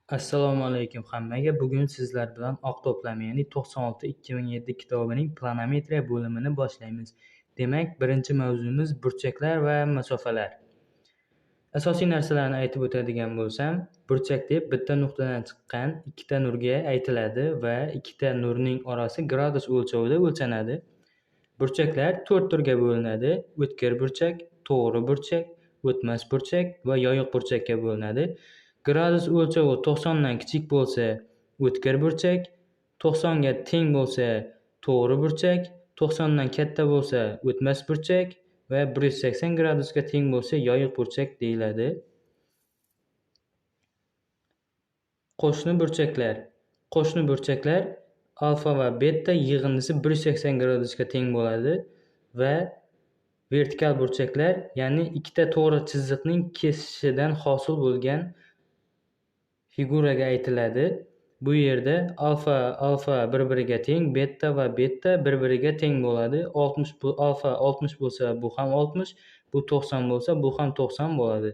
Assalomu alaykum hammaga. Bugun sizlar bilan oq to'plami, ya'ni 96/2007 kitobining planometriya bo'limini boshlaymiz. Demak, birinchi mavzumiz burchaklar va masofalar. Asosiy narsalarni aytib o'tadigan bo'lsam, burchak deb bitta nuqtadan chiqqan ikkita nurga aytiladi va ikkita nurning orasi gradus o'lchovida o'lchanadi. Burchaklar 4 turga bo'linadi: o'tkir burchak, to'g'ri burchak, o'tmas burchak va yoyiq burchakka bo'linadi. Gradus o'lchovi 90 dan kichik bo'lsa o'tkir burchak, 90 ga teng bo'lsa to'g'ri burchak, 90 dan katta bo'lsa o'tmas burchak va 180 gradusga teng bo'lsa yoyiq burchak deyiladi. Qo'shni burchaklar. Qo'shni burchaklar alfa va beta yig'indisi 180 gradusga teng bo'ladi va vertikal burchaklar, ya'ni ikkita to'g'ri chiziqning kesishidan hosil bo'lgan figuraga aytiladi. Bu yerda alfa bir-biriga teng, beta va beta bir-biriga teng bo'ladi. 60 bu alfa 60 bo'lsa, bu ham 60, bu 90 bo'lsa, bu ham 90 bo'ladi.